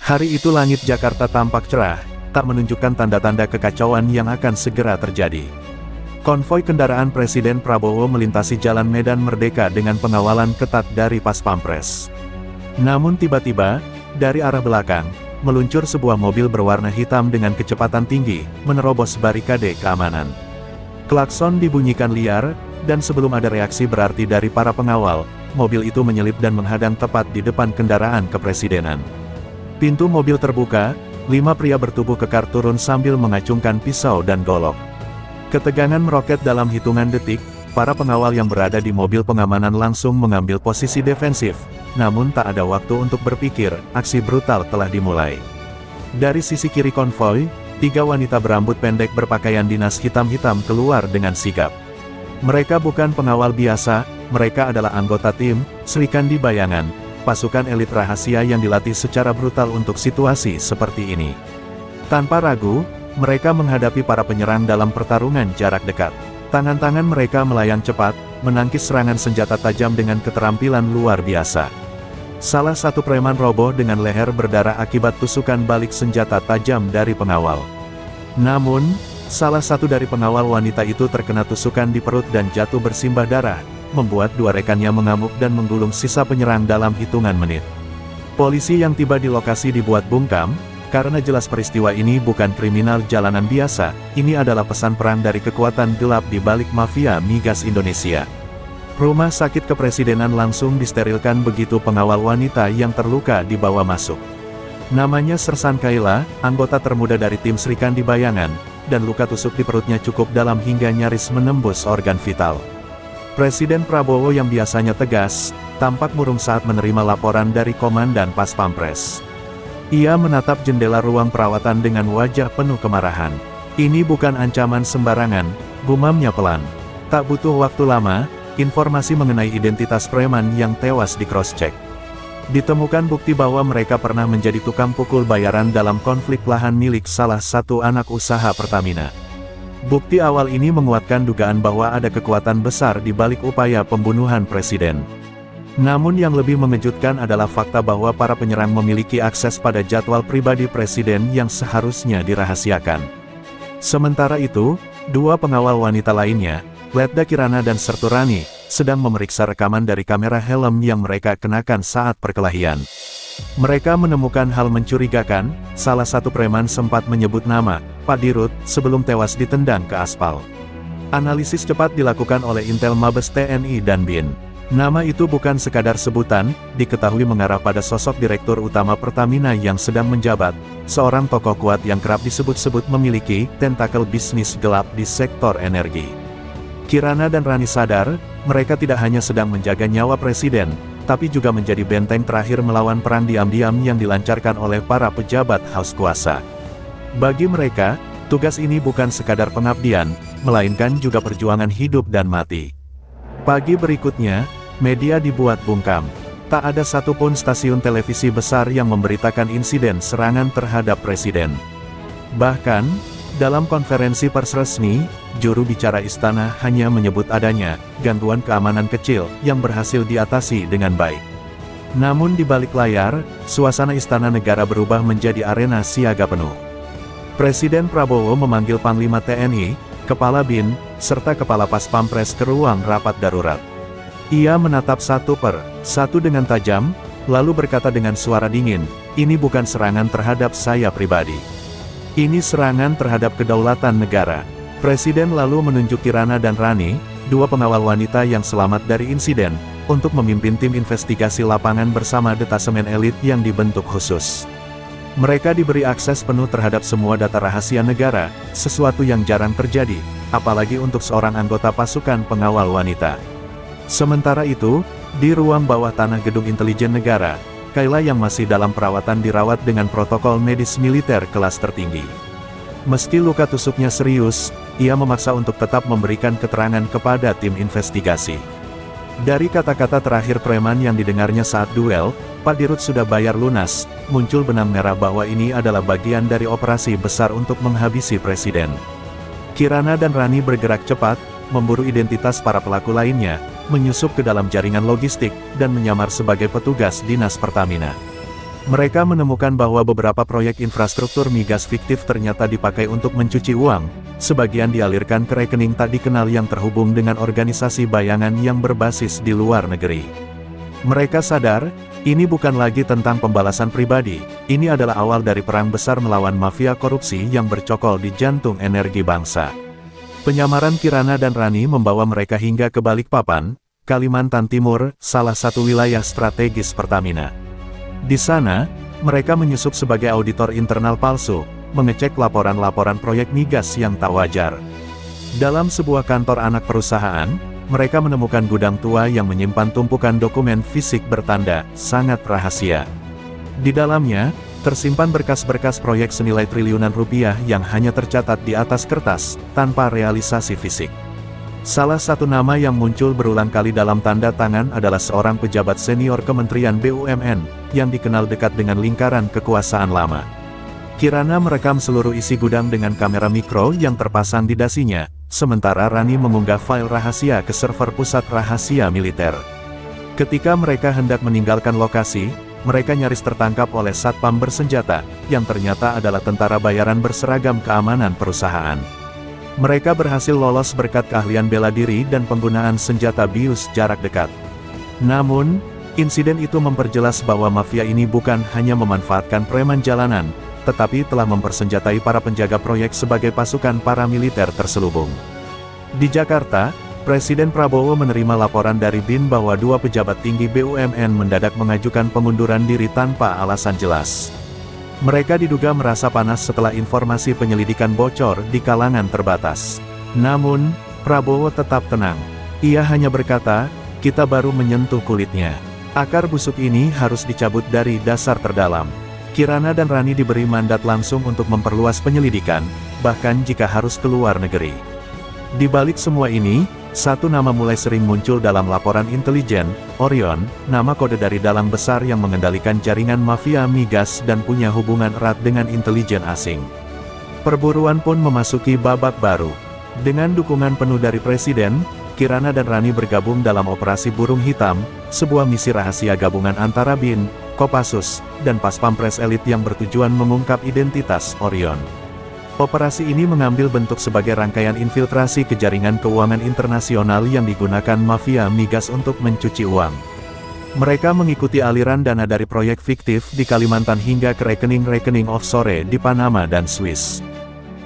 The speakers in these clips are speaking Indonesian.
Hari itu langit Jakarta tampak cerah, tak menunjukkan tanda-tanda kekacauan yang akan segera terjadi. Konvoi kendaraan Presiden Prabowo melintasi Jalan Medan Merdeka dengan pengawalan ketat dari Pas Pampres. Namun tiba-tiba, dari arah belakang, meluncur sebuah mobil berwarna hitam dengan kecepatan tinggi, menerobos barikade keamanan. Klakson dibunyikan liar, dan sebelum ada reaksi berarti dari para pengawal, mobil itu menyelip dan menghadang tepat di depan kendaraan kepresidenan. Pintu mobil terbuka, 5 pria bertubuh kekar turun sambil mengacungkan pisau dan golok. Ketegangan meroket dalam hitungan detik, para pengawal yang berada di mobil pengamanan langsung mengambil posisi defensif, namun tak ada waktu untuk berpikir, aksi brutal telah dimulai. Dari sisi kiri konvoi, 3 wanita berambut pendek berpakaian dinas hitam-hitam keluar dengan sigap. Mereka bukan pengawal biasa, mereka adalah anggota tim Sri Kandi Bayangan, pasukan elit rahasia yang dilatih secara brutal untuk situasi seperti ini. Tanpa ragu, mereka menghadapi para penyerang dalam pertarungan jarak dekat. Tangan-tangan mereka melayang cepat, menangkis serangan senjata tajam dengan keterampilan luar biasa. Salah satu preman roboh dengan leher berdarah akibat tusukan balik senjata tajam dari pengawal. Namun, salah satu dari pengawal wanita itu terkena tusukan di perut dan jatuh bersimbah darah, membuat 2 rekannya mengamuk dan menggulung sisa penyerang dalam hitungan menit. Polisi yang tiba di lokasi dibuat bungkam, karena jelas peristiwa ini bukan kriminal jalanan biasa, ini adalah pesan perang dari kekuatan gelap di balik mafia migas Indonesia. Rumah sakit kepresidenan langsung disterilkan begitu pengawal wanita yang terluka dibawa masuk. Namanya Sersan Kaila, anggota termuda dari tim Sri Kandi Bayangan, dan luka tusuk di perutnya cukup dalam hingga nyaris menembus organ vital. Presiden Prabowo yang biasanya tegas, tampak murung saat menerima laporan dari Komandan Pas Pampres. Ia menatap jendela ruang perawatan dengan wajah penuh kemarahan. Ini bukan ancaman sembarangan, gumamnya pelan. Tak butuh waktu lama, informasi mengenai identitas preman yang tewas di cross-check. Ditemukan bukti bahwa mereka pernah menjadi tukang pukul bayaran dalam konflik lahan milik salah satu anak usaha Pertamina. Bukti awal ini menguatkan dugaan bahwa ada kekuatan besar di balik upaya pembunuhan presiden. Namun yang lebih mengejutkan adalah fakta bahwa para penyerang memiliki akses pada jadwal pribadi presiden yang seharusnya dirahasiakan. Sementara itu, 2 pengawal wanita lainnya, Letda Kirana dan Serturani, sedang memeriksa rekaman dari kamera helm yang mereka kenakan saat perkelahian. Mereka menemukan hal mencurigakan, salah satu preman sempat menyebut nama Pak Dirut sebelum tewas ditendang ke aspal. Analisis cepat dilakukan oleh Intel Mabes TNI dan BIN. Nama itu bukan sekadar sebutan, diketahui mengarah pada sosok Direktur Utama Pertamina yang sedang menjabat, seorang tokoh kuat yang kerap disebut-sebut memiliki tentakel bisnis gelap di sektor energi. Kirana dan Rani sadar, mereka tidak hanya sedang menjaga nyawa presiden, tapi juga menjadi benteng terakhir melawan perang diam-diam yang dilancarkan oleh para pejabat haus kuasa. Bagi mereka, tugas ini bukan sekadar pengabdian, melainkan juga perjuangan hidup dan mati. Pagi berikutnya, media dibuat bungkam. Tak ada satupun stasiun televisi besar yang memberitakan insiden serangan terhadap presiden. Bahkan, dalam konferensi pers resmi, juru bicara istana hanya menyebut adanya gangguan keamanan kecil yang berhasil diatasi dengan baik. Namun di balik layar, suasana istana negara berubah menjadi arena siaga penuh. Presiden Prabowo memanggil Panglima TNI, Kepala BIN, serta Kepala Pas Pampres ke ruang rapat darurat. Ia menatap satu per satu dengan tajam, lalu berkata dengan suara dingin, "Ini bukan serangan terhadap saya pribadi. Ini serangan terhadap kedaulatan negara." Presiden lalu menunjuk Kirana dan Rani, 2 pengawal wanita yang selamat dari insiden, untuk memimpin tim investigasi lapangan bersama detasemen elit yang dibentuk khusus. Mereka diberi akses penuh terhadap semua data rahasia negara, sesuatu yang jarang terjadi, apalagi untuk seorang anggota pasukan pengawal wanita. Sementara itu, di ruang bawah tanah Gedung Intelijen Negara, Kaila yang masih dalam perawatan dirawat dengan protokol medis militer kelas tertinggi. Meski luka tusuknya serius, ia memaksa untuk tetap memberikan keterangan kepada tim investigasi. Dari kata-kata terakhir preman yang didengarnya saat duel, Pak Dirut sudah bayar lunas, muncul benang merah bahwa ini adalah bagian dari operasi besar untuk menghabisi presiden. Kirana dan Rani bergerak cepat, memburu identitas para pelaku lainnya, menyusup ke dalam jaringan logistik, dan menyamar sebagai petugas dinas Pertamina. Mereka menemukan bahwa beberapa proyek infrastruktur migas fiktif ternyata dipakai untuk mencuci uang, sebagian dialirkan ke rekening tak dikenal yang terhubung dengan organisasi bayangan yang berbasis di luar negeri. Mereka sadar, ini bukan lagi tentang pembalasan pribadi, ini adalah awal dari perang besar melawan mafia korupsi yang bercokol di jantung energi bangsa. Penyamaran Kirana dan Rani membawa mereka hingga ke Balikpapan, Kalimantan Timur, salah satu wilayah strategis Pertamina. Di sana, mereka menyusup sebagai auditor internal palsu, mengecek laporan-laporan proyek migas yang tak wajar. Dalam sebuah kantor anak perusahaan, mereka menemukan gudang tua yang menyimpan tumpukan dokumen fisik bertanda sangat rahasia. Di dalamnya, tersimpan berkas-berkas proyek senilai triliunan rupiah yang hanya tercatat di atas kertas, tanpa realisasi fisik. Salah satu nama yang muncul berulang kali dalam tanda tangan adalah seorang pejabat senior Kementerian BUMN, yang dikenal dekat dengan lingkaran kekuasaan lama. Kirana merekam seluruh isi gudang dengan kamera mikro yang terpasang di dasinya, sementara Rani mengunggah file rahasia ke server pusat rahasia militer. Ketika mereka hendak meninggalkan lokasi, mereka nyaris tertangkap oleh satpam bersenjata, yang ternyata adalah tentara bayaran berseragam keamanan perusahaan. Mereka berhasil lolos berkat keahlian bela diri dan penggunaan senjata bius jarak dekat. Namun, insiden itu memperjelas bahwa mafia ini bukan hanya memanfaatkan preman jalanan, tetapi telah mempersenjatai para penjaga proyek sebagai pasukan paramiliter terselubung. Di Jakarta, Presiden Prabowo menerima laporan dari BIN bahwa dua pejabat tinggi BUMN mendadak mengajukan pengunduran diri tanpa alasan jelas. Mereka diduga merasa panas setelah informasi penyelidikan bocor di kalangan terbatas. Namun, Prabowo tetap tenang. Ia hanya berkata, "Kita baru menyentuh kulitnya. Akar busuk ini harus dicabut dari dasar terdalam." Kirana dan Rani diberi mandat langsung untuk memperluas penyelidikan, bahkan jika harus ke luar negeri. Di balik semua ini, satu nama mulai sering muncul dalam laporan intelijen, Orion, nama kode dari dalang besar yang mengendalikan jaringan mafia migas dan punya hubungan erat dengan intelijen asing. Perburuan pun memasuki babak baru. Dengan dukungan penuh dari Presiden, Kirana dan Rani bergabung dalam Operasi Burung Hitam, sebuah misi rahasia gabungan antara BIN, Kopassus, dan Paspampres elit yang bertujuan mengungkap identitas Orion. Operasi ini mengambil bentuk sebagai rangkaian infiltrasi ke jaringan keuangan internasional yang digunakan mafia migas untuk mencuci uang. Mereka mengikuti aliran dana dari proyek fiktif di Kalimantan hingga ke rekening-rekening offshore di Panama dan Swiss.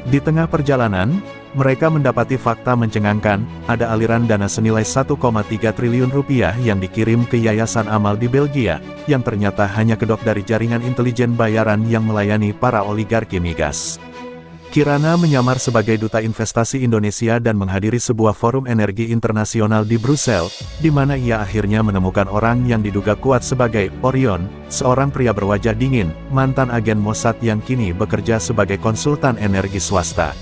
Di tengah perjalanan, mereka mendapati fakta mencengangkan, ada aliran dana senilai 1,3 triliun rupiah yang dikirim ke Yayasan Amal di Belgia, yang ternyata hanya kedok dari jaringan intelijen bayaran yang melayani para oligarki migas. Kirana menyamar sebagai duta investasi Indonesia dan menghadiri sebuah forum energi internasional di Brussels, di mana ia akhirnya menemukan orang yang diduga kuat sebagai Orion, seorang pria berwajah dingin, mantan agen Mossad yang kini bekerja sebagai konsultan energi swasta.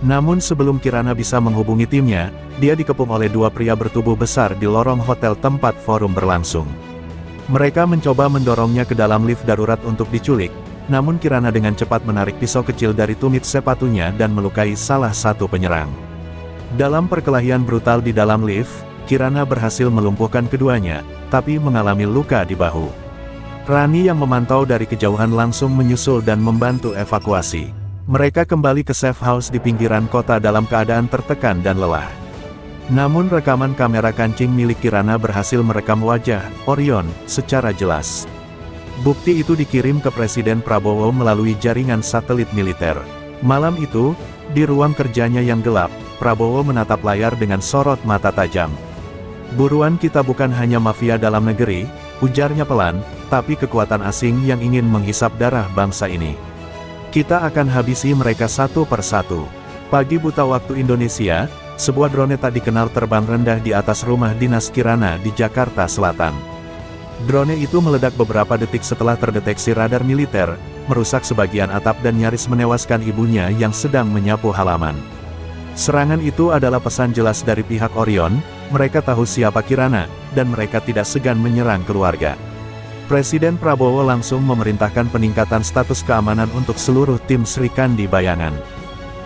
Namun sebelum Kirana bisa menghubungi timnya, dia dikepung oleh dua pria bertubuh besar di lorong hotel tempat forum berlangsung. Mereka mencoba mendorongnya ke dalam lift darurat untuk diculik, namun Kirana dengan cepat menarik pisau kecil dari tumit sepatunya dan melukai salah satu penyerang. Dalam perkelahian brutal di dalam lift, Kirana berhasil melumpuhkan keduanya, tapi mengalami luka di bahu. Rani yang memantau dari kejauhan langsung menyusul dan membantu evakuasi. Mereka kembali ke safe house di pinggiran kota dalam keadaan tertekan dan lelah. Namun rekaman kamera kancing milik Kirana berhasil merekam wajah Orion secara jelas. Bukti itu dikirim ke Presiden Prabowo melalui jaringan satelit militer. Malam itu, di ruang kerjanya yang gelap, Prabowo menatap layar dengan sorot mata tajam. "Buruan kita bukan hanya mafia dalam negeri," ujarnya pelan, "tapi kekuatan asing yang ingin menghisap darah bangsa ini. Kita akan habisi mereka satu persatu." Pagi buta waktu Indonesia, sebuah drone tak dikenal terbang rendah di atas rumah dinas Kirana di Jakarta Selatan. Drone itu meledak beberapa detik setelah terdeteksi radar militer, merusak sebagian atap dan nyaris menewaskan ibunya yang sedang menyapu halaman. Serangan itu adalah pesan jelas dari pihak Orion, mereka tahu siapa Kirana, dan mereka tidak segan menyerang keluarga. Presiden Prabowo langsung memerintahkan peningkatan status keamanan untuk seluruh tim Sri Kandi Bayangan.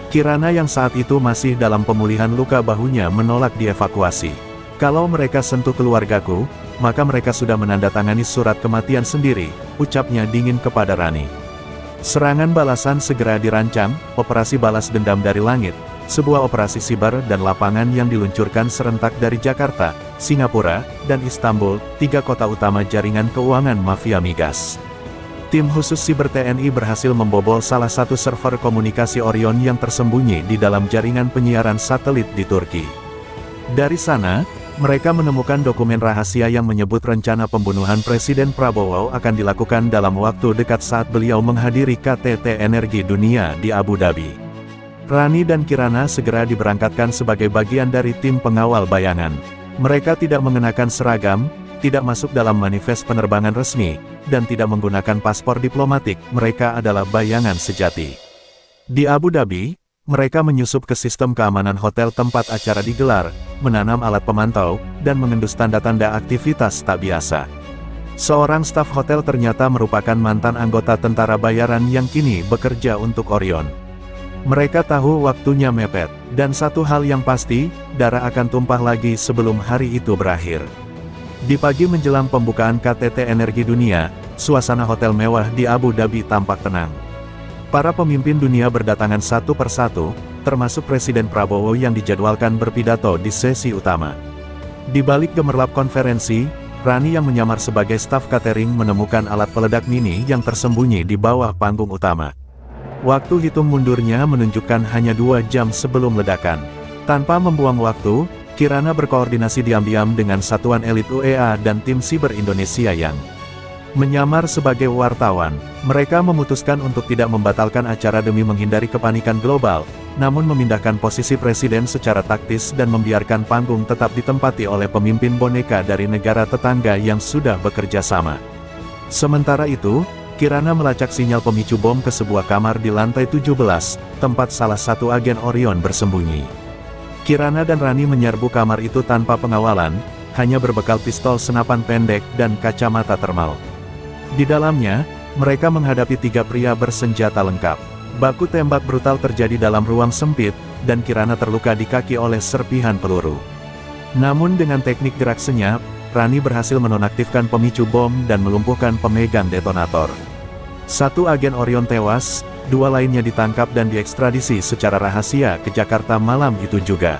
Kirana yang saat itu masih dalam pemulihan luka bahunya menolak dievakuasi. "Kalau mereka sentuh keluargaku, maka mereka sudah menandatangani surat kematian sendiri, ucapnya dingin kepada Rani. Serangan balasan segera dirancang, operasi balas dendam dari langit, sebuah operasi siber dan lapangan yang diluncurkan serentak dari Jakarta, Singapura, dan Istanbul, 3 kota utama jaringan keuangan mafia migas. Tim khusus siber TNI berhasil membobol salah satu server komunikasi Orion yang tersembunyi di dalam jaringan penyiaran satelit di Turki. Dari sana, mereka menemukan dokumen rahasia yang menyebut rencana pembunuhan Presiden Prabowo akan dilakukan dalam waktu dekat saat beliau menghadiri KTT Energi Dunia di Abu Dhabi. Rani dan Kirana segera diberangkatkan sebagai bagian dari tim pengawal bayangan. Mereka tidak mengenakan seragam, tidak masuk dalam manifest penerbangan resmi, dan tidak menggunakan paspor diplomatik, mereka adalah bayangan sejati. Di Abu Dhabi, mereka menyusup ke sistem keamanan hotel tempat acara digelar, menanam alat pemantau, dan mengendus tanda-tanda aktivitas tak biasa. Seorang staf hotel ternyata merupakan mantan anggota tentara bayaran yang kini bekerja untuk Orion. Mereka tahu waktunya mepet, dan satu hal yang pasti, darah akan tumpah lagi sebelum hari itu berakhir. Di pagi menjelang pembukaan KTT Energi Dunia, suasana hotel mewah di Abu Dhabi tampak tenang. Para pemimpin dunia berdatangan satu persatu, termasuk Presiden Prabowo yang dijadwalkan berpidato di sesi utama. Di balik gemerlap konferensi, Rani yang menyamar sebagai staf catering menemukan alat peledak mini yang tersembunyi di bawah panggung utama. Waktu hitung mundurnya menunjukkan hanya 2 jam sebelum ledakan. Tanpa membuang waktu, Kirana berkoordinasi diam-diam dengan satuan elit UEA dan tim siber Indonesia yang menyamar sebagai wartawan. Mereka memutuskan untuk tidak membatalkan acara demi menghindari kepanikan global, namun memindahkan posisi presiden secara taktis dan membiarkan panggung tetap ditempati oleh pemimpin boneka dari negara tetangga yang sudah bekerja sama. Sementara itu, Kirana melacak sinyal pemicu bom ke sebuah kamar di lantai 17, tempat salah satu agen Orion bersembunyi. Kirana dan Rani menyerbu kamar itu tanpa pengawalan, hanya berbekal pistol senapan pendek dan kacamata termal. Di dalamnya, mereka menghadapi 3 pria bersenjata lengkap. Baku tembak brutal terjadi dalam ruang sempit, dan Kirana terluka di kaki oleh serpihan peluru. Namun dengan teknik gerak senyap, Rani berhasil menonaktifkan pemicu bom dan melumpuhkan pemegang detonator. 1 agen Orion tewas, 2 lainnya ditangkap dan diekstradisi secara rahasia ke Jakarta malam itu juga.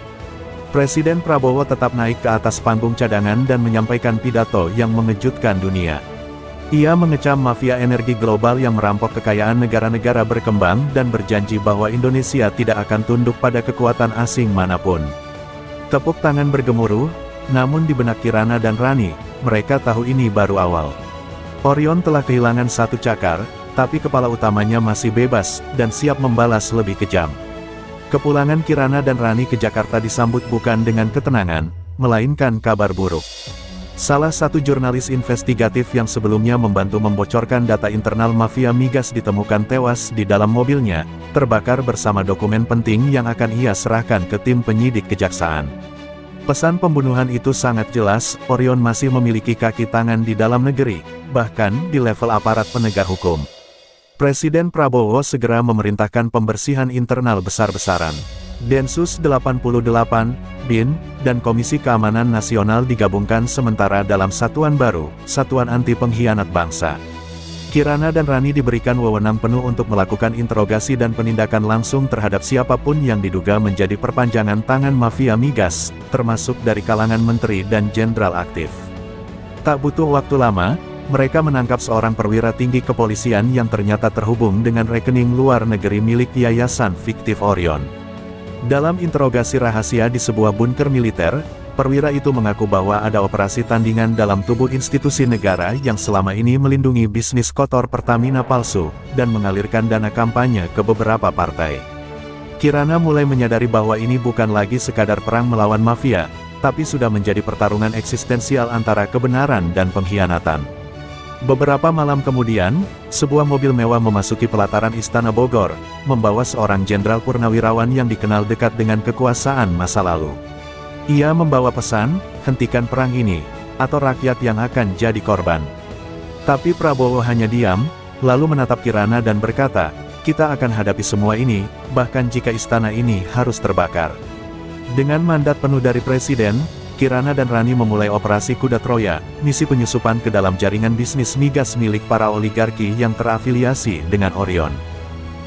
Presiden Prabowo tetap naik ke atas panggung cadangan dan menyampaikan pidato yang mengejutkan dunia. Ia mengecam mafia energi global yang merampok kekayaan negara-negara berkembang dan berjanji bahwa Indonesia tidak akan tunduk pada kekuatan asing manapun. Tepuk tangan bergemuruh, namun di benak Kirana dan Rani, mereka tahu ini baru awal. Orion telah kehilangan 1 cakar, tapi kepala utamanya masih bebas, dan siap membalas lebih kejam. Kepulangan Kirana dan Rani ke Jakarta disambut bukan dengan ketenangan, melainkan kabar buruk. Salah satu jurnalis investigatif yang sebelumnya membantu membocorkan data internal mafia migas ditemukan tewas di dalam mobilnya, terbakar bersama dokumen penting yang akan ia serahkan ke tim penyidik kejaksaan. Pesan pembunuhan itu sangat jelas, Orion masih memiliki kaki tangan di dalam negeri, bahkan di level aparat penegak hukum. Presiden Prabowo segera memerintahkan pembersihan internal besar-besaran. Densus 88, BIN, dan Komisi Keamanan Nasional digabungkan sementara dalam satuan baru, Satuan Anti Pengkhianat Bangsa. Kirana dan Rani diberikan wewenang penuh untuk melakukan interogasi dan penindakan langsung terhadap siapapun yang diduga menjadi perpanjangan tangan mafia migas, termasuk dari kalangan menteri dan jenderal aktif. Tak butuh waktu lama, mereka menangkap seorang perwira tinggi kepolisian yang ternyata terhubung dengan rekening luar negeri milik Yayasan Fiktif Orion. Dalam interogasi rahasia di sebuah bunker militer, perwira itu mengaku bahwa ada operasi tandingan dalam tubuh institusi negara yang selama ini melindungi bisnis kotor Pertamina palsu, dan mengalirkan dana kampanye ke beberapa partai. Kirana mulai menyadari bahwa ini bukan lagi sekadar perang melawan mafia, tapi sudah menjadi pertarungan eksistensial antara kebenaran dan pengkhianatan. Beberapa malam kemudian, sebuah mobil mewah memasuki pelataran Istana Bogor, membawa seorang jenderal purnawirawan yang dikenal dekat dengan kekuasaan masa lalu. Ia membawa pesan, hentikan perang ini, atau rakyat yang akan jadi korban. Tapi Prabowo hanya diam, lalu menatap Kirana dan berkata, kita akan hadapi semua ini, bahkan jika istana ini harus terbakar. Dengan mandat penuh dari Presiden, Kirana dan Rani memulai operasi Kuda Troya, misi penyusupan ke dalam jaringan bisnis migas milik para oligarki yang terafiliasi dengan Orion.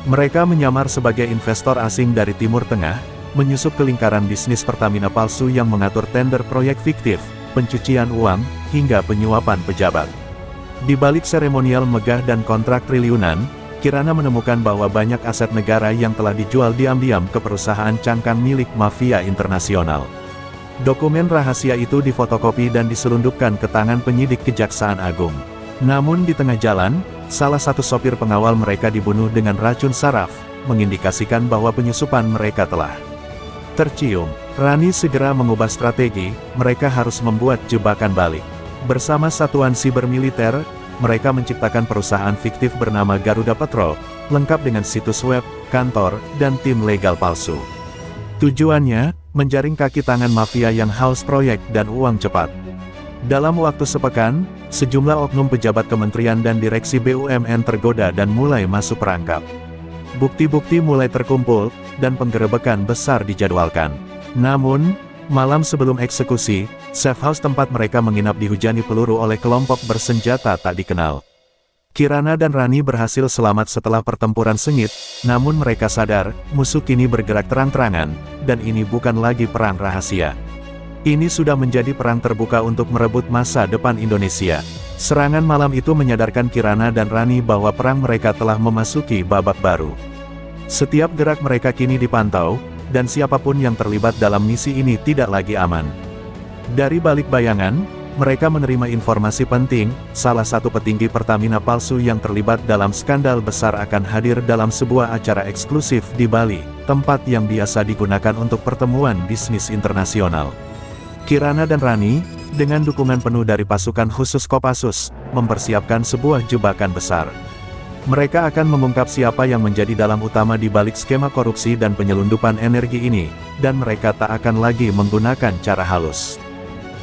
Mereka menyamar sebagai investor asing dari Timur Tengah, menyusup ke lingkaran bisnis Pertamina palsu yang mengatur tender proyek fiktif, pencucian uang, hingga penyuapan pejabat. Di balik seremonial megah dan kontrak triliunan, Kirana menemukan bahwa banyak aset negara yang telah dijual diam-diam ke perusahaan cangkang milik mafia internasional. Dokumen rahasia itu difotokopi dan diselundupkan ke tangan penyidik Kejaksaan Agung. Namun di tengah jalan, salah satu sopir pengawal mereka dibunuh dengan racun saraf, mengindikasikan bahwa penyusupan mereka telah tercium. Rani segera mengubah strategi, mereka harus membuat jebakan balik. Bersama satuan siber militer, mereka menciptakan perusahaan fiktif bernama Garuda Patrol, lengkap dengan situs web, kantor, dan tim legal palsu. Tujuannya, menjaring kaki tangan mafia yang haus proyek dan uang cepat. Dalam waktu sepekan, sejumlah oknum pejabat kementerian dan direksi BUMN tergoda dan mulai masuk perangkap. Bukti-bukti mulai terkumpul, dan penggerebekan besar dijadwalkan. Namun, malam sebelum eksekusi, safe house tempat mereka menginap dihujani peluru oleh kelompok bersenjata tak dikenal. Kirana dan Rani berhasil selamat setelah pertempuran sengit, namun mereka sadar, musuh kini bergerak terang-terangan, dan ini bukan lagi perang rahasia. Ini sudah menjadi perang terbuka untuk merebut masa depan Indonesia. Serangan malam itu menyadarkan Kirana dan Rani bahwa perang mereka telah memasuki babak baru. Setiap gerak mereka kini dipantau, dan siapapun yang terlibat dalam misi ini tidak lagi aman. Dari balik bayangan, mereka menerima informasi penting, salah satu petinggi Pertamina palsu yang terlibat dalam skandal besar akan hadir dalam sebuah acara eksklusif di Bali, tempat yang biasa digunakan untuk pertemuan bisnis internasional. Kirana dan Rani, dengan dukungan penuh dari pasukan khusus Kopassus, mempersiapkan sebuah jebakan besar. Mereka akan mengungkap siapa yang menjadi dalang utama di balik skema korupsi dan penyelundupan energi ini, dan mereka tak akan lagi menggunakan cara halus.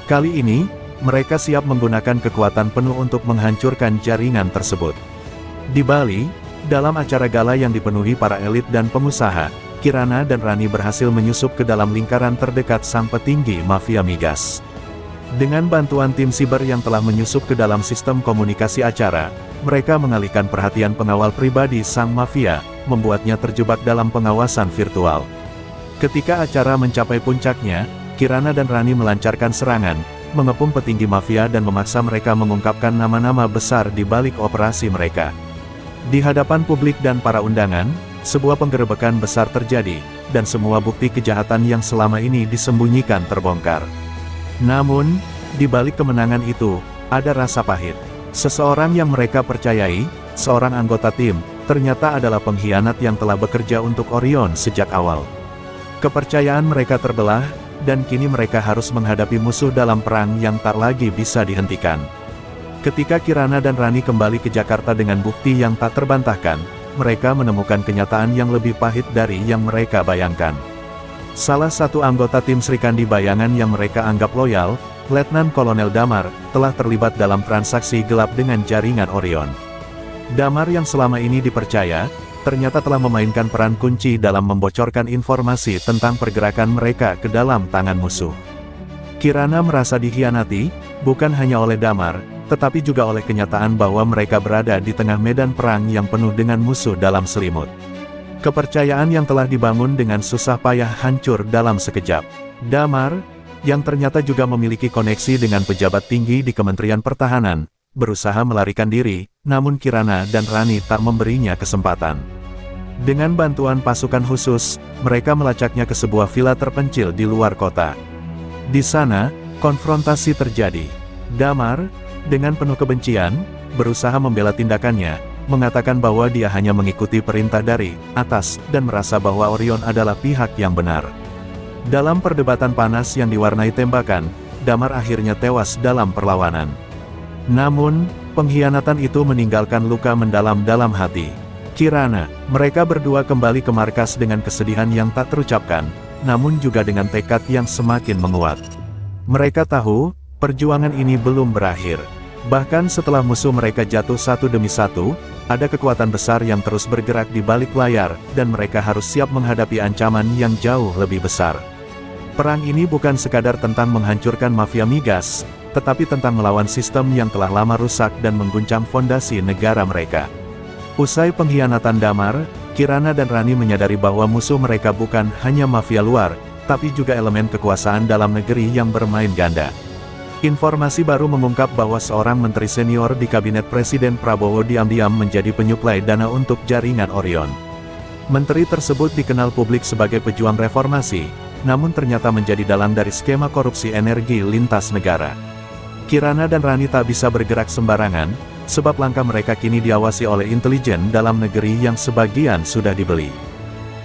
Kali ini, mereka siap menggunakan kekuatan penuh untuk menghancurkan jaringan tersebut. Di Bali, dalam acara gala yang dipenuhi para elit dan pengusaha, Kirana dan Rani berhasil menyusup ke dalam lingkaran terdekat sang petinggi mafia migas. Dengan bantuan tim siber yang telah menyusup ke dalam sistem komunikasi acara, mereka mengalihkan perhatian pengawal pribadi sang mafia, membuatnya terjebak dalam pengawasan virtual. Ketika acara mencapai puncaknya, Kirana dan Rani melancarkan serangan, mengepung petinggi mafia dan memaksa mereka mengungkapkan nama-nama besar di balik operasi mereka. Di hadapan publik dan para undangan, sebuah penggerebekan besar terjadi, dan semua bukti kejahatan yang selama ini disembunyikan terbongkar. Namun, di balik kemenangan itu, ada rasa pahit. Seseorang yang mereka percayai, seorang anggota tim, ternyata adalah pengkhianat yang telah bekerja untuk Orion sejak awal. Kepercayaan mereka terbelah, dan kini mereka harus menghadapi musuh dalam perang yang tak lagi bisa dihentikan. Ketika Kirana dan Rani kembali ke Jakarta dengan bukti yang tak terbantahkan, mereka menemukan kenyataan yang lebih pahit dari yang mereka bayangkan. Salah satu anggota tim Srikandi bayangan yang mereka anggap loyal, Letnan Kolonel Damar, telah terlibat dalam transaksi gelap dengan jaringan Orion. Damar yang selama ini dipercaya, ternyata telah memainkan peran kunci dalam membocorkan informasi tentang pergerakan mereka ke dalam tangan musuh. Kirana merasa dikhianati, bukan hanya oleh Damar, tetapi juga oleh kenyataan bahwa mereka berada di tengah medan perang yang penuh dengan musuh dalam selimut. Kepercayaan yang telah dibangun dengan susah payah hancur dalam sekejap. Damar, yang ternyata juga memiliki koneksi dengan pejabat tinggi di Kementerian Pertahanan, berusaha melarikan diri, namun Kirana dan Rani tak memberinya kesempatan. Dengan bantuan pasukan khusus, mereka melacaknya ke sebuah villa terpencil di luar kota. Di sana, konfrontasi terjadi. Damar, dengan penuh kebencian, berusaha membela tindakannya, mengatakan bahwa dia hanya mengikuti perintah dari atas, dan merasa bahwa Orion adalah pihak yang benar. Dalam perdebatan panas yang diwarnai tembakan, Damar akhirnya tewas dalam perlawanan. Namun, pengkhianatan itu meninggalkan luka mendalam dalam hati Kirana. Mereka berdua kembali ke markas dengan kesedihan yang tak terucapkan, namun juga dengan tekad yang semakin menguat. Mereka tahu, perjuangan ini belum berakhir. Bahkan setelah musuh mereka jatuh satu demi satu, ada kekuatan besar yang terus bergerak di balik layar, dan mereka harus siap menghadapi ancaman yang jauh lebih besar. Perang ini bukan sekadar tentang menghancurkan mafia migas, tetapi tentang melawan sistem yang telah lama rusak dan mengguncang fondasi negara mereka. Usai pengkhianatan damar, Kirana dan Rani menyadari bahwa musuh mereka bukan hanya mafia luar, tapi juga elemen kekuasaan dalam negeri yang bermain ganda. Informasi baru mengungkap bahwa seorang menteri senior di kabinet Presiden Prabowo diam-diam menjadi penyuplai dana untuk jaringan Orion. Menteri tersebut dikenal publik sebagai pejuang reformasi, namun ternyata menjadi dalang dari skema korupsi energi lintas negara. Kirana dan Rani tak bisa bergerak sembarangan, sebab langkah mereka kini diawasi oleh intelijen dalam negeri yang sebagian sudah dibeli.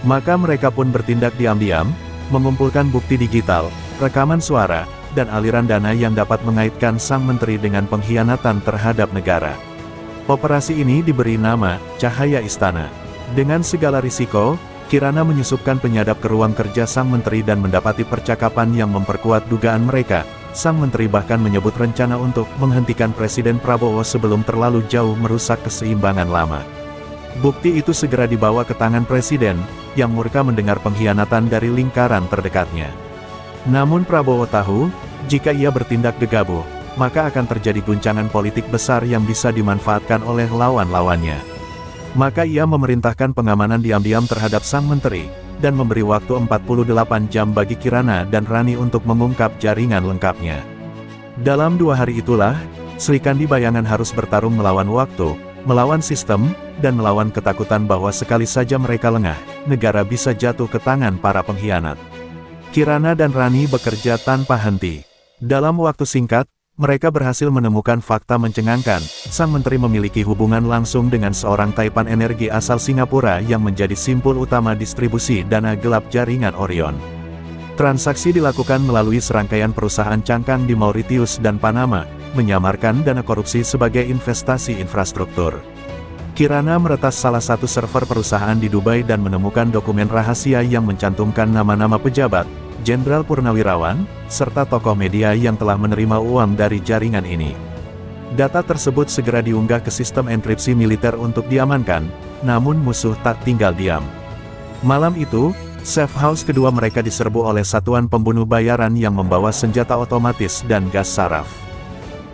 Maka mereka pun bertindak diam-diam, mengumpulkan bukti digital, rekaman suara, dan aliran dana yang dapat mengaitkan sang menteri dengan pengkhianatan terhadap negara. Operasi ini diberi nama Cahaya Istana. Dengan segala risiko, Kirana menyusupkan penyadap ke ruang kerja sang menteri dan mendapati percakapan yang memperkuat dugaan mereka. Sang menteri bahkan menyebut rencana untuk menghentikan Presiden Prabowo sebelum terlalu jauh merusak keseimbangan lama. Bukti itu segera dibawa ke tangan Presiden, yang murka mendengar pengkhianatan dari lingkaran terdekatnya. Namun Prabowo tahu, jika ia bertindak gegabah, maka akan terjadi guncangan politik besar yang bisa dimanfaatkan oleh lawan-lawannya. Maka ia memerintahkan pengamanan diam-diam terhadap sang menteri, dan memberi waktu 48 jam bagi Kirana dan Rani untuk mengungkap jaringan lengkapnya. Dalam 2 hari itulah, Srikandi Bayangan harus bertarung melawan waktu, melawan sistem, dan melawan ketakutan bahwa sekali saja mereka lengah, negara bisa jatuh ke tangan para pengkhianat. Kirana dan Rani bekerja tanpa henti. Dalam waktu singkat, mereka berhasil menemukan fakta mencengangkan. Sang menteri memiliki hubungan langsung dengan seorang taipan energi asal Singapura yang menjadi simpul utama distribusi dana gelap jaringan Orion. Transaksi dilakukan melalui serangkaian perusahaan cangkang di Mauritius dan Panama, menyamarkan dana korupsi sebagai investasi infrastruktur. Kirana meretas salah satu server perusahaan di Dubai dan menemukan dokumen rahasia yang mencantumkan nama-nama pejabat, jenderal purnawirawan, serta tokoh media yang telah menerima uang dari jaringan ini. Data tersebut segera diunggah ke sistem enkripsi militer untuk diamankan, namun musuh tak tinggal diam. Malam itu, safe house kedua mereka diserbu oleh satuan pembunuh bayaran yang membawa senjata otomatis dan gas saraf.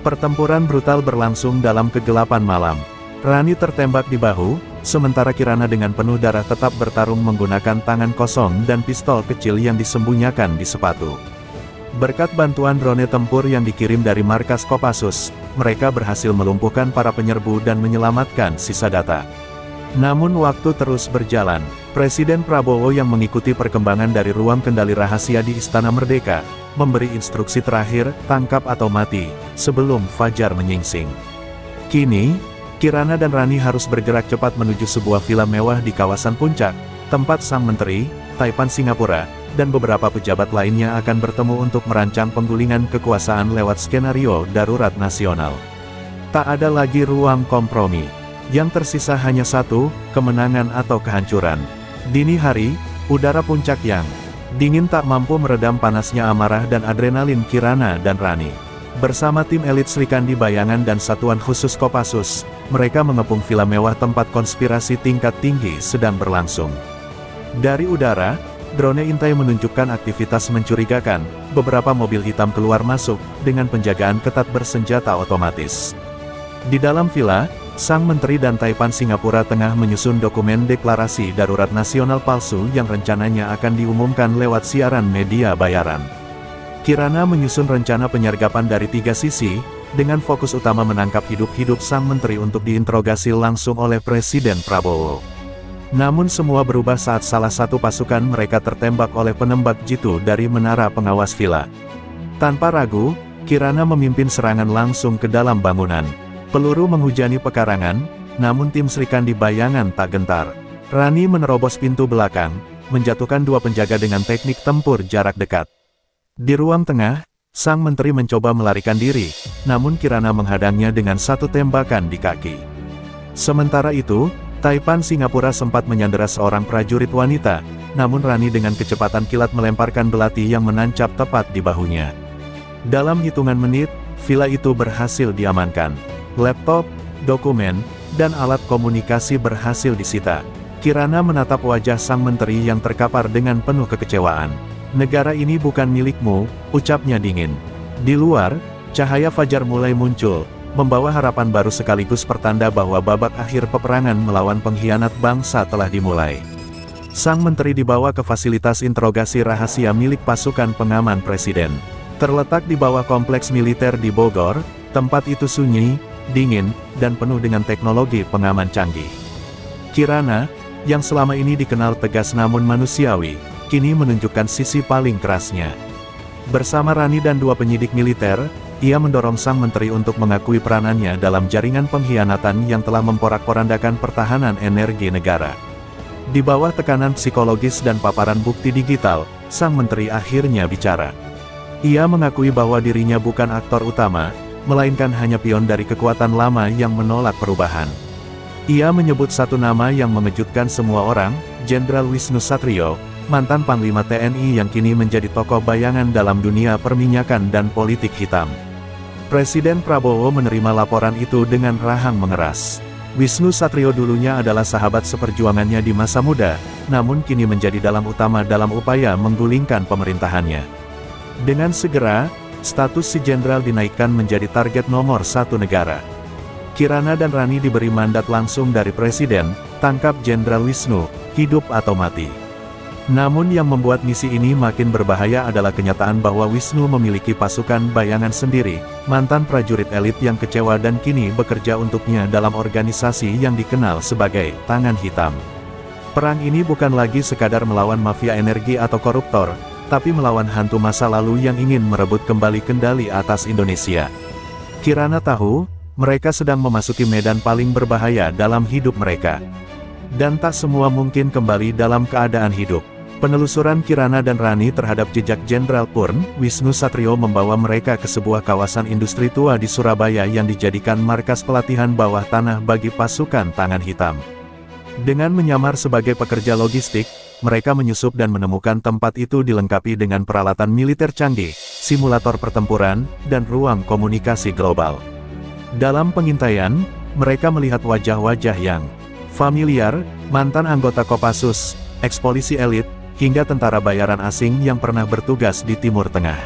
Pertempuran brutal berlangsung dalam kegelapan malam. Rani tertembak di bahu, sementara Kirana dengan penuh darah tetap bertarung menggunakan tangan kosong dan pistol kecil yang disembunyikan di sepatu. Berkat bantuan drone tempur yang dikirim dari markas Kopassus, mereka berhasil melumpuhkan para penyerbu dan menyelamatkan sisa data. Namun waktu terus berjalan. Presiden Prabowo yang mengikuti perkembangan dari ruang kendali rahasia di Istana Merdeka, memberi instruksi terakhir, tangkap atau mati, sebelum fajar menyingsing. Kini, Kirana dan Rani harus bergerak cepat menuju sebuah villa mewah di kawasan Puncak, tempat sang menteri, taipan Singapura, dan beberapa pejabat lainnya akan bertemu untuk merancang penggulingan kekuasaan lewat skenario darurat nasional. Tak ada lagi ruang kompromi. Yang tersisa hanya satu, kemenangan atau kehancuran. Dini hari, udara Puncak yang dingin tak mampu meredam panasnya amarah dan adrenalin Kirana dan Rani. Bersama tim elit Srikandi Bayangan dan satuan khusus Kopassus, mereka mengepung villa mewah tempat konspirasi tingkat tinggi sedang berlangsung. Dari udara, drone intai menunjukkan aktivitas mencurigakan. Beberapa mobil hitam keluar masuk, dengan penjagaan ketat bersenjata otomatis. Di dalam villa, sang menteri dan taipan Singapura tengah menyusun dokumen deklarasi darurat nasional palsu yang rencananya akan diumumkan lewat siaran media bayaran. Kirana menyusun rencana penyergapan dari 3 sisi, dengan fokus utama menangkap hidup-hidup sang menteri untuk diinterogasi langsung oleh Presiden Prabowo. Namun semua berubah saat salah satu pasukan mereka tertembak oleh penembak jitu dari menara pengawas villa. Tanpa ragu, Kirana memimpin serangan langsung ke dalam bangunan. Peluru menghujani pekarangan, namun tim Srikandi Bayangan tak gentar. Rani menerobos pintu belakang, menjatuhkan 2 penjaga dengan teknik tempur jarak dekat. Di ruang tengah, sang menteri mencoba melarikan diri, namun Kirana menghadangnya dengan 1 tembakan di kaki. Sementara itu, taipan Singapura sempat menyandera seorang prajurit wanita, namun Rani dengan kecepatan kilat melemparkan belati yang menancap tepat di bahunya. Dalam hitungan menit, villa itu berhasil diamankan. Laptop, dokumen, dan alat komunikasi berhasil disita. Kirana menatap wajah sang menteri yang terkapar dengan penuh kekecewaan. Negara ini bukan milikmu, ucapnya dingin. Di luar, cahaya fajar mulai muncul, membawa harapan baru sekaligus pertanda bahwa babak akhir peperangan melawan pengkhianat bangsa telah dimulai. Sang menteri dibawa ke fasilitas interogasi rahasia milik pasukan pengaman presiden. Terletak di bawah kompleks militer di Bogor, tempat itu sunyi, dingin, dan penuh dengan teknologi pengaman canggih. Kirana, yang selama ini dikenal tegas namun manusiawi, kini menunjukkan sisi paling kerasnya. Bersama Rani dan dua penyidik militer, ia mendorong sang menteri untuk mengakui peranannya dalam jaringan pengkhianatan yang telah memporak-porandakan pertahanan energi negara. Di bawah tekanan psikologis dan paparan bukti digital, sang menteri akhirnya bicara. Ia mengakui bahwa dirinya bukan aktor utama, melainkan hanya pion dari kekuatan lama yang menolak perubahan. Ia menyebut satu nama yang mengejutkan semua orang, Jenderal Wisnu Satrio, mantan Panglima TNI yang kini menjadi tokoh bayangan dalam dunia perminyakan dan politik hitam. Presiden Prabowo menerima laporan itu dengan rahang mengeras. Wisnu Satrio dulunya adalah sahabat seperjuangannya di masa muda, namun kini menjadi dalang utama dalam upaya menggulingkan pemerintahannya. Dengan segera, status si jenderal dinaikkan menjadi target nomor satu negara. Kirana dan Rani diberi mandat langsung dari Presiden, tangkap Jenderal Wisnu, hidup atau mati. Namun yang membuat misi ini makin berbahaya adalah kenyataan bahwa Wisnu memiliki pasukan bayangan sendiri, mantan prajurit elit yang kecewa dan kini bekerja untuknya dalam organisasi yang dikenal sebagai Tangan Hitam. Perang ini bukan lagi sekadar melawan mafia energi atau koruptor, tapi melawan hantu masa lalu yang ingin merebut kembali kendali atas Indonesia. Kirana tahu, mereka sedang memasuki medan paling berbahaya dalam hidup mereka. Dan tak semua mungkin kembali dalam keadaan hidup. Penelusuran Kirana dan Rani terhadap jejak Jenderal Purn, Wisnu Satrio membawa mereka ke sebuah kawasan industri tua di Surabaya yang dijadikan markas pelatihan bawah tanah bagi pasukan Tangan Hitam. Dengan menyamar sebagai pekerja logistik, mereka menyusup dan menemukan tempat itu dilengkapi dengan peralatan militer canggih, simulator pertempuran, dan ruang komunikasi global. Dalam pengintaian, mereka melihat wajah-wajah yang familiar, mantan anggota Kopassus, eks-polisi elit, hingga tentara bayaran asing yang pernah bertugas di Timur Tengah.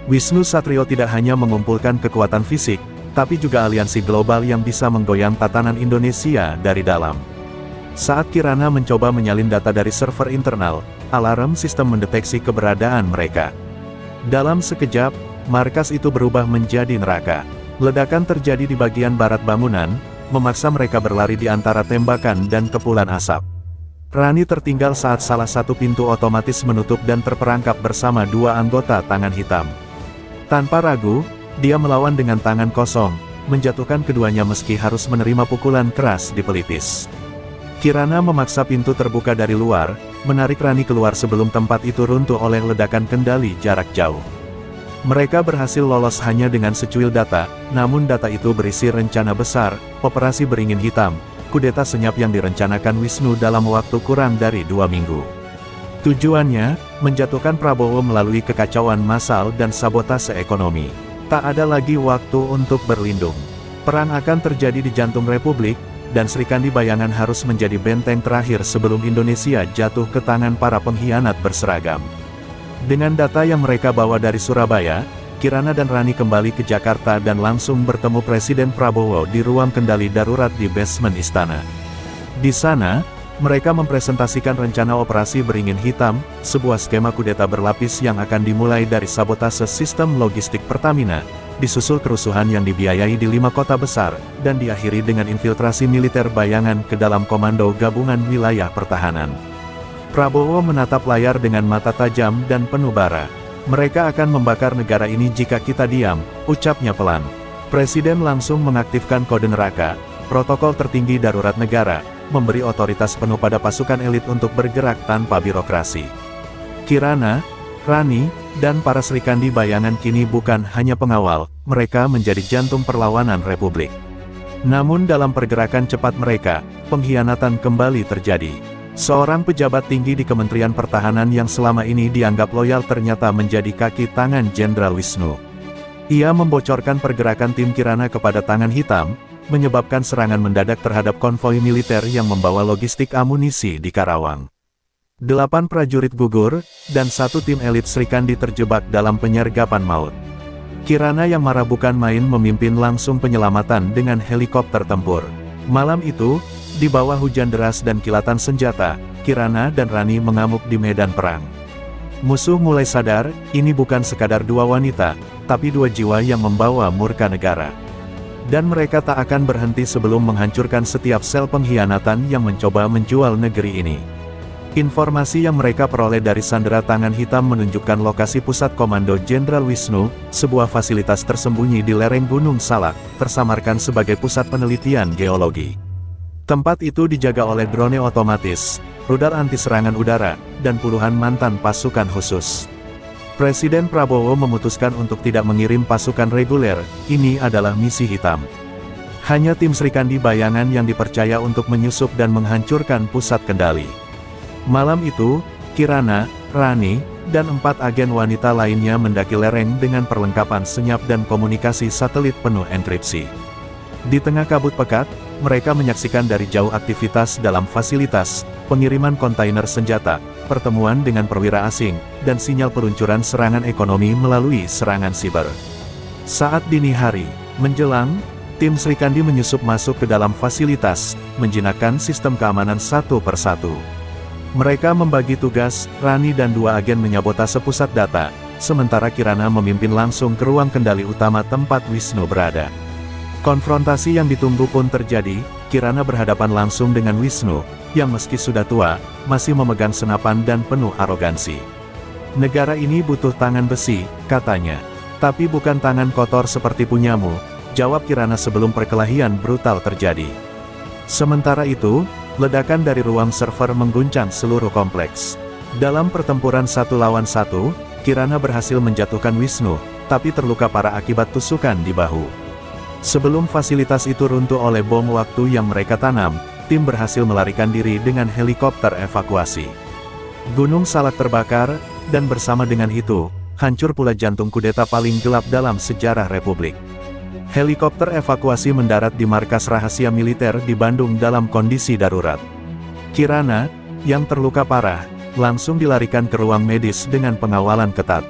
Wisnu Satrio tidak hanya mengumpulkan kekuatan fisik, tapi juga aliansi global yang bisa menggoyang tatanan Indonesia dari dalam. Saat Kirana mencoba menyalin data dari server internal, alarm sistem mendeteksi keberadaan mereka. Dalam sekejap, markas itu berubah menjadi neraka. Ledakan terjadi di bagian barat bangunan, memaksa mereka berlari di antara tembakan dan kepulan asap. Rani tertinggal saat salah satu pintu otomatis menutup dan terperangkap bersama dua anggota Tangan Hitam. Tanpa ragu, dia melawan dengan tangan kosong, menjatuhkan keduanya meski harus menerima pukulan keras di pelipis. Kirana memaksa pintu terbuka dari luar, menarik Rani keluar sebelum tempat itu runtuh oleh ledakan kendali jarak jauh. Mereka berhasil lolos hanya dengan secuil data, namun data itu berisi rencana besar, operasi beringin hitam, kudeta senyap yang direncanakan Wisnu dalam waktu kurang dari 2 minggu. Tujuannya, menjatuhkan Prabowo melalui kekacauan massal dan sabotase ekonomi. Tak ada lagi waktu untuk berlindung. Perang akan terjadi di jantung Republik, dan Srikandi Bayangan harus menjadi benteng terakhir sebelum Indonesia jatuh ke tangan para pengkhianat berseragam. Dengan data yang mereka bawa dari Surabaya, Kirana dan Rani kembali ke Jakarta dan langsung bertemu Presiden Prabowo di ruang kendali darurat di basement istana. Di sana, mereka mempresentasikan rencana operasi beringin hitam, sebuah skema kudeta berlapis yang akan dimulai dari sabotase sistem logistik Pertamina, disusul kerusuhan yang dibiayai di 5 kota besar, dan diakhiri dengan infiltrasi militer bayangan ke dalam Komando Gabungan Wilayah Pertahanan. Prabowo menatap layar dengan mata tajam dan penuh bara. Mereka akan membakar negara ini jika kita diam, ucapnya pelan. Presiden langsung mengaktifkan kode neraka, protokol tertinggi darurat negara, memberi otoritas penuh pada pasukan elit untuk bergerak tanpa birokrasi. Kirana, Rani, dan para Srikandi Bayangan kini bukan hanya pengawal, mereka menjadi jantung perlawanan Republik. Namun dalam pergerakan cepat mereka, pengkhianatan kembali terjadi. Seorang pejabat tinggi di Kementerian Pertahanan yang selama ini dianggap loyal ternyata menjadi kaki tangan Jenderal Wisnu. Ia membocorkan pergerakan tim Kirana kepada Tangan Hitam, menyebabkan serangan mendadak terhadap konvoi militer yang membawa logistik amunisi di Karawang. 8 prajurit gugur, dan 1 tim elit Srikandi terjebak dalam penyergapan maut. Kirana yang marah bukan main memimpin langsung penyelamatan dengan helikopter tempur. Malam itu, di bawah hujan deras dan kilatan senjata, Kirana dan Rani mengamuk di medan perang. Musuh mulai sadar, ini bukan sekadar 2 wanita, tapi 2 jiwa yang membawa murka negara. Dan mereka tak akan berhenti sebelum menghancurkan setiap sel pengkhianatan yang mencoba menjual negeri ini. Informasi yang mereka peroleh dari sandera tangan hitam menunjukkan lokasi pusat komando Jenderal Wisnu, sebuah fasilitas tersembunyi di lereng Gunung Salak, tersamarkan sebagai pusat penelitian geologi. Tempat itu dijaga oleh drone otomatis, rudal anti-serangan udara, dan puluhan mantan pasukan khusus. Presiden Prabowo memutuskan untuk tidak mengirim pasukan reguler, ini adalah misi hitam. Hanya tim Srikandi bayangan yang dipercaya untuk menyusup dan menghancurkan pusat kendali. Malam itu, Kirana, Rani, dan 4 agen wanita lainnya mendaki lereng dengan perlengkapan senyap dan komunikasi satelit penuh enkripsi. Di tengah kabut pekat, mereka menyaksikan dari jauh aktivitas dalam fasilitas, pengiriman kontainer senjata, pertemuan dengan perwira asing, dan sinyal peluncuran serangan ekonomi melalui serangan siber. Saat dini hari menjelang, tim Srikandi menyusup masuk ke dalam fasilitas, menjinakkan sistem keamanan satu persatu. Mereka membagi tugas, Rani dan 2 agen menyabotase pusat data, sementara Kirana memimpin langsung ke ruang kendali utama tempat Wisnu berada. Konfrontasi yang ditunggu pun terjadi, Kirana berhadapan langsung dengan Wisnu, yang meski sudah tua, masih memegang senapan dan penuh arogansi. Negara ini butuh tangan besi, katanya. Tapi bukan tangan kotor seperti punyamu, jawab Kirana sebelum perkelahian brutal terjadi. Sementara itu, ledakan dari ruang server mengguncang seluruh kompleks. Dalam pertempuran 1 lawan 1, Kirana berhasil menjatuhkan Wisnu, tapi terluka parah akibat tusukan di bahu. Sebelum fasilitas itu runtuh oleh bom waktu yang mereka tanam, tim berhasil melarikan diri dengan helikopter evakuasi. Gunung Salak terbakar, dan bersama dengan itu, hancur pula jantung kudeta paling gelap dalam sejarah Republik. Helikopter evakuasi mendarat di markas rahasia militer di Bandung dalam kondisi darurat. Kirana, yang terluka parah, langsung dilarikan ke ruang medis dengan pengawalan ketat.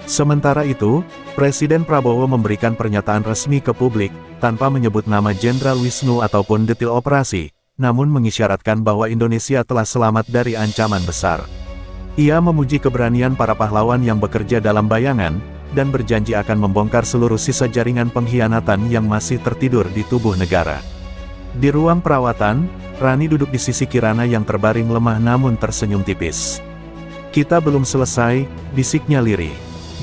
Sementara itu, Presiden Prabowo memberikan pernyataan resmi ke publik, tanpa menyebut nama Jenderal Wisnu ataupun detail operasi, namun mengisyaratkan bahwa Indonesia telah selamat dari ancaman besar. Ia memuji keberanian para pahlawan yang bekerja dalam bayangan, dan berjanji akan membongkar seluruh sisa jaringan pengkhianatan yang masih tertidur di tubuh negara. Di ruang perawatan, Rani duduk di sisi Kirana yang terbaring lemah namun tersenyum tipis. "Kita belum selesai," bisiknya lirih.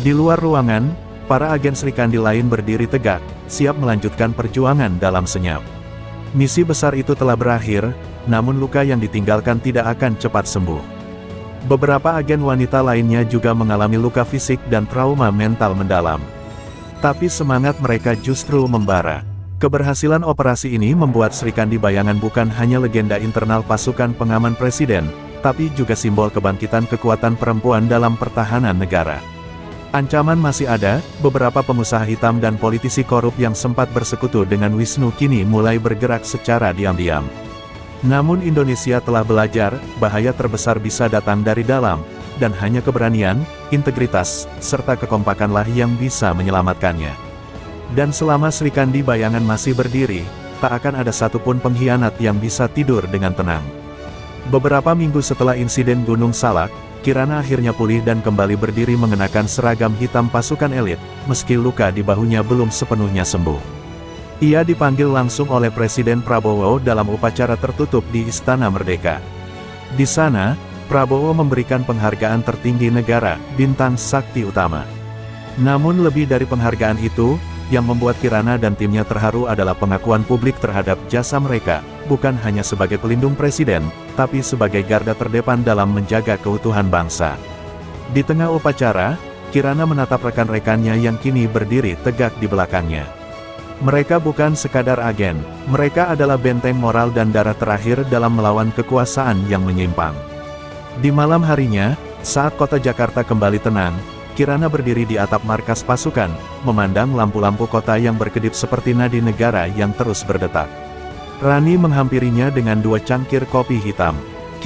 Di luar ruangan, para agen Srikandi lain berdiri tegak, siap melanjutkan perjuangan dalam senyap. Misi besar itu telah berakhir, namun luka yang ditinggalkan tidak akan cepat sembuh. Beberapa agen wanita lainnya juga mengalami luka fisik dan trauma mental mendalam. Tapi semangat mereka justru membara. Keberhasilan operasi ini membuat Srikandi bayangan bukan hanya legenda internal pasukan pengaman presiden, tapi juga simbol kebangkitan kekuatan perempuan dalam pertahanan negara. Ancaman masih ada, beberapa pengusaha hitam dan politisi korup yang sempat bersekutu dengan Wisnu kini mulai bergerak secara diam-diam. Namun Indonesia telah belajar, bahaya terbesar bisa datang dari dalam, dan hanya keberanian, integritas, serta kekompakanlah yang bisa menyelamatkannya. Dan selama Srikandi bayangan masih berdiri, tak akan ada satupun pengkhianat yang bisa tidur dengan tenang. Beberapa minggu setelah insiden Gunung Salak, Kirana akhirnya pulih dan kembali berdiri mengenakan seragam hitam pasukan elit, meski luka di bahunya belum sepenuhnya sembuh. Ia dipanggil langsung oleh Presiden Prabowo dalam upacara tertutup di Istana Merdeka. Di sana, Prabowo memberikan penghargaan tertinggi negara, Bintang Sakti Utama. Namun lebih dari penghargaan itu, yang membuat Kirana dan timnya terharu adalah pengakuan publik terhadap jasa mereka, bukan hanya sebagai pelindung presiden, tapi sebagai garda terdepan dalam menjaga keutuhan bangsa. Di tengah upacara, Kirana menatap rekan-rekannya yang kini berdiri tegak di belakangnya. Mereka bukan sekadar agen, mereka adalah benteng moral dan darah terakhir dalam melawan kekuasaan yang menyimpang. Di malam harinya, saat kota Jakarta kembali tenang, Kirana berdiri di atap markas pasukan, memandang lampu-lampu kota yang berkedip seperti nadi negara yang terus berdetak. Rani menghampirinya dengan 2 cangkir kopi hitam.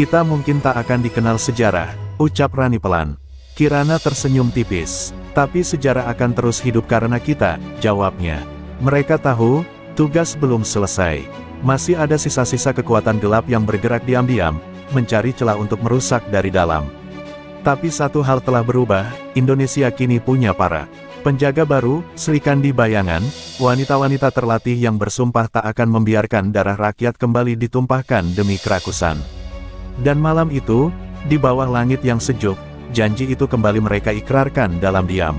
Kita mungkin tak akan dikenal sejarah, ucap Rani pelan. Kirana tersenyum tipis. Tapi sejarah akan terus hidup karena kita, jawabnya. Mereka tahu, tugas belum selesai. Masih ada sisa-sisa kekuatan gelap yang bergerak diam-diam, mencari celah untuk merusak dari dalam. Tapi satu hal telah berubah, Indonesia kini punya para penjaga baru, Sri Kandi Bayangan, wanita-wanita terlatih yang bersumpah tak akan membiarkan darah rakyat kembali ditumpahkan demi kerakusan. Dan malam itu, di bawah langit yang sejuk, janji itu kembali mereka ikrarkan dalam diam.